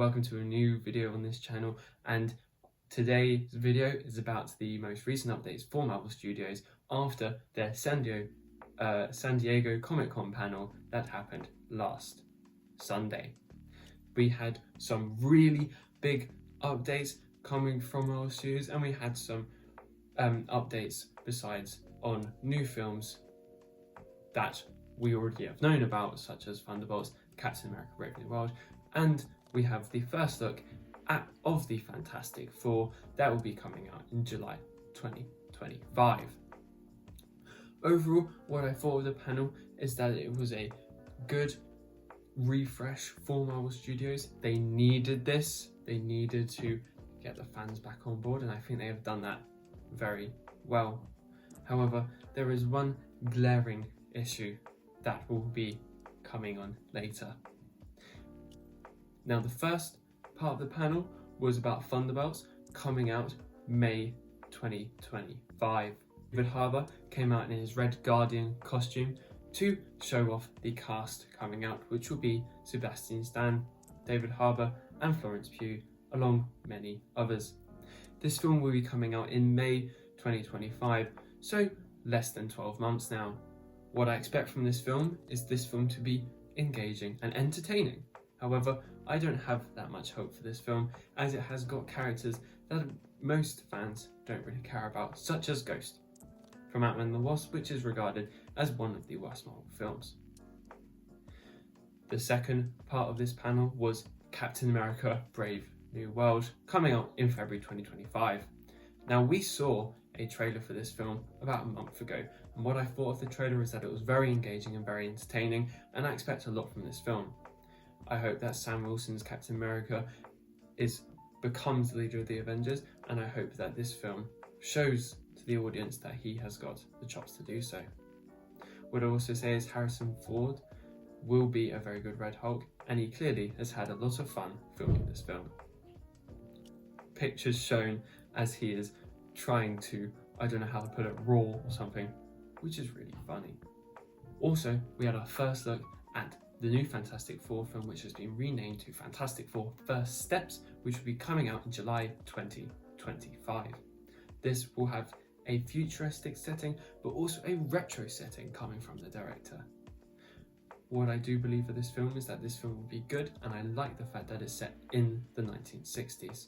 welcome to a new video on this channel, and today's video is about the most recent updates for Marvel Studios after their San Diego Comic-Con panel that happened last Sunday. We had some really big updates coming from Marvel Studios, and we had some updates besides on new films that we already have known about, such as Thunderbolts, Captain America Brave New World, and we have the first look of the Fantastic Four that will be coming out in July 2025. Overall, what I thought of the panel is that it was a good refresh for Marvel Studios. They needed this. They needed to get the fans back on board, and I think they have done that very well. However, there is one glaring issue that will be coming on later. Now, the first part of the panel was about Thunderbolts coming out May 2025. David Harbour came out in his Red Guardian costume to show off the cast coming out, which will be Sebastian Stan, David Harbour and Florence Pugh, along many others. This film will be coming out in May 2025, so less than 12 months now. What I expect from this film is this film to be engaging and entertaining. However, I don't have that much hope for this film, as it has got characters that most fans don't really care about, such as Ghost from Ant-Man and the Wasp, which is regarded as one of the worst Marvel films. The second part of this panel was Captain America Brave New World, coming out in February 2025. Now, we saw a trailer for this film about a month ago, and what I thought of the trailer is that it was very engaging and very entertaining, and I expect a lot from this film. I hope that Sam Wilson's Captain America becomes the leader of the Avengers, and I hope that this film shows to the audience that he has got the chops to do so. What I also say is Harrison Ford will be a very good Red Hulk, and he clearly has had a lot of fun filming this film. Pictures shown as he is trying to, I don't know how to put it, roar or something, which is really funny. Also, we had our first look at the new Fantastic Four film, which has been renamed to Fantastic Four First Steps, which will be coming out in July 2025. This will have a futuristic setting, but also a retro setting coming from the director. What I do believe of this film is that this film will be good, and I like the fact that it's set in the 1960s.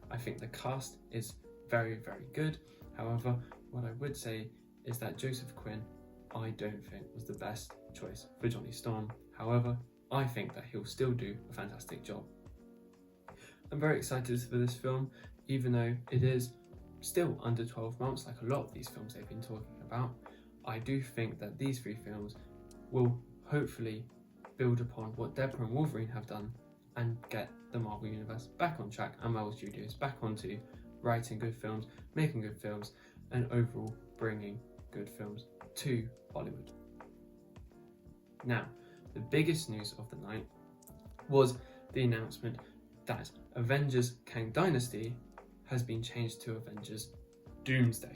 I think the cast is very, very good. However, what I would say is that Joseph Quinn, I don't think was the best choice for Johnny Storm. However, I think that he'll still do a fantastic job. I'm very excited for this film, even though it is still under 12 months, like a lot of these films they've been talking about. I do think that these three films will hopefully build upon what Deadpool and Wolverine have done and get the Marvel Universe back on track and Marvel Studios back onto writing good films, making good films, and overall bringing good films to Hollywood. Now, the biggest news of the night was the announcement that Avengers Kang Dynasty has been changed to Avengers Doomsday.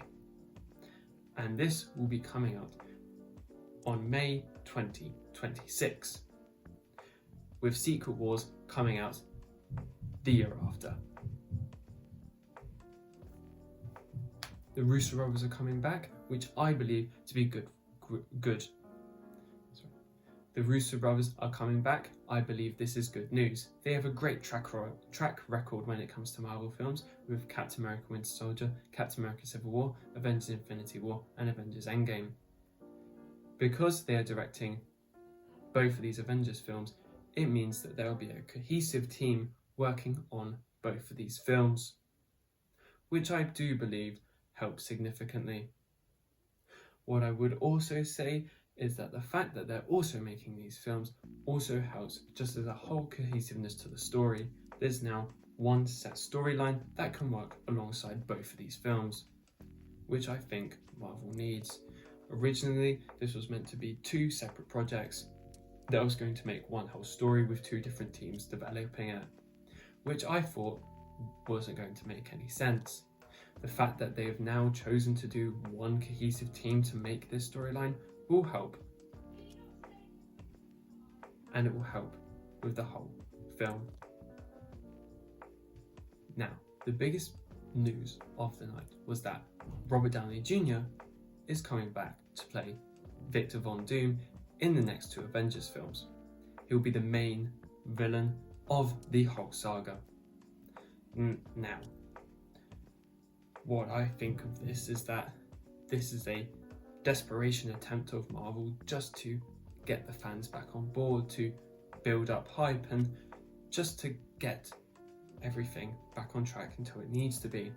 And this will be coming out on May 2026, with Secret Wars coming out the year after. The Russo brothers are coming back, which I believe to be good. The Russo brothers are coming back. I believe this is good news. They have a great track record when it comes to Marvel films, with Captain America Winter Soldier, Captain America Civil War, Avengers Infinity War, and Avengers Endgame. Because they are directing both of these Avengers films, it means that there will be a cohesive team working on both of these films, which I do believe helps significantly. What I would also say is that the fact that they're also making these films also helps just as a whole cohesiveness to the story. There's now one set storyline that can work alongside both of these films, which I think Marvel needs. Originally, this was meant to be two separate projects that was going to make one whole story with two different teams developing it, which I thought wasn't going to make any sense. The fact that they have now chosen to do one cohesive team to make this storyline will help, and it will help with the whole film. Now, the biggest news of the night was that Robert Downey Jr. is coming back to play Victor Von Doom in the next 2 Avengers films. He'll be the main villain of the whole saga. Now, what I think of this is that this is a desperation attempt of Marvel just to get the fans back on board, to build up hype, and just to get everything back on track until it needs to be.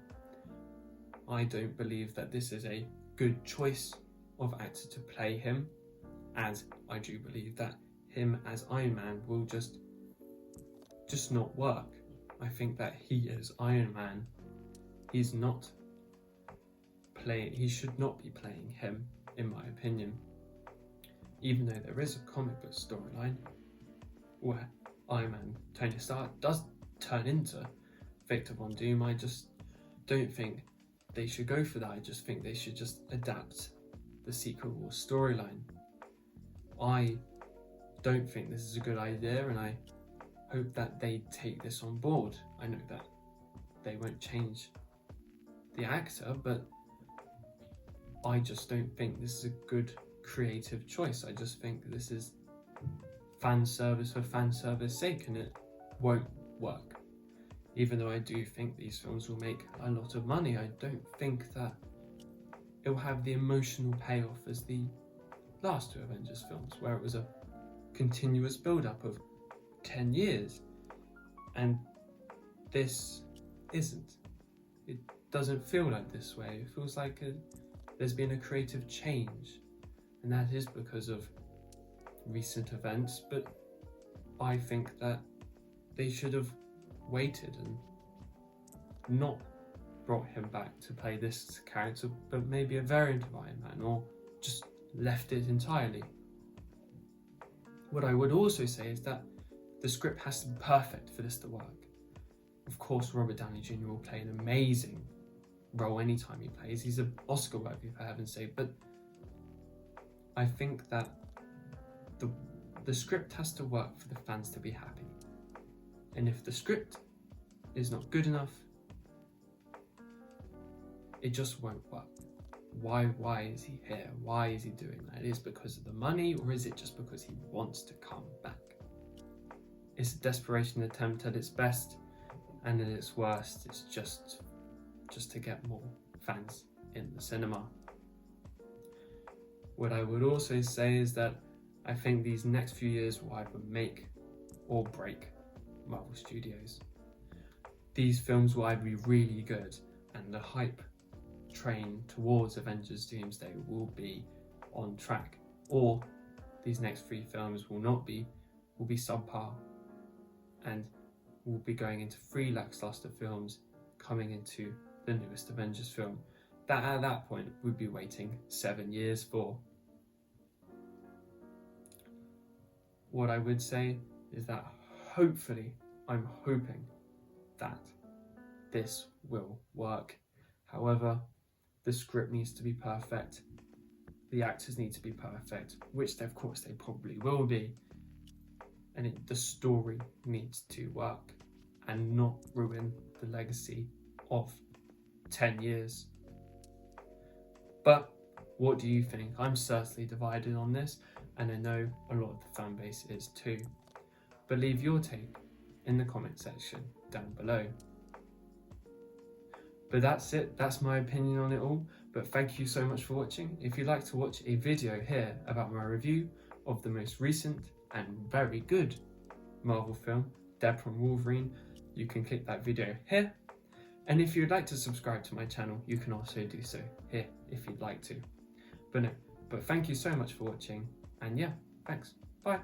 I don't believe that this is a good choice of actor to play him, as I do believe that him as Iron Man will just not work. I think that he is Iron Man. He should not be playing him, in my opinion. Even though there is a comic book storyline where Iron Man, Tony Stark, does turn into Victor Von Doom, I just don't think they should go for that. I just think they should just adapt the Secret Wars storyline. I don't think this is a good idea, and I hope that they take this on board. I know that they won't change the actor, but I just don't think this is a good creative choice. I just think this is fan service for fan service sake, and it won't work. Even though I do think these films will make a lot of money, I don't think that it will have the emotional payoff as the last 2 Avengers films, where it was a continuous build-up of 10 years, and this isn't. It doesn't feel like this way. It feels like there's been a creative change, and that is because of recent events, but I think that they should have waited and not brought him back to play this character, but maybe a variant of Iron Man, or just left it entirely. What I would also say is that the script has to be perfect for this to work. Of course, Robert Downey Jr. will play an amazing role anytime he plays. He's an Oscar worthy, for heaven's sake, but I think that the script has to work for the fans to be happy. And if the script is not good enough, it just won't work. Why is he here? Why is he doing that? Is it because of the money, or is it just because he wants to come back? It's a desperation attempt at its best, and at its worst, it's just to get more fans in the cinema. What I would also say is that I think these next few years will either make or break Marvel Studios. These films will either be really good, and the hype train towards Avengers Doomsday will be on track, or these next 3 films will be subpar, and we'll be going into 3 lackluster films coming into the newest Avengers film that at that point we'd be waiting 7 years for. What I would say is that hopefully, I'm hoping that this will work. However, the script needs to be perfect, the actors need to be perfect, which of course they probably will be, and the story needs to work and not ruin the legacy of 10 years. But what do you think? I'm certainly divided on this, and I know a lot of the fan base is too. But leave your take in the comment section down below. But that's it, that's my opinion on it all. But thank you so much for watching. If you'd like to watch a video here about my review of the most recent and very good Marvel film, Deadpool and Wolverine, you can click that video here. And if you'd like to subscribe to my channel, you can also do so here if you'd like to. But thank you so much for watching, and yeah, thanks, bye.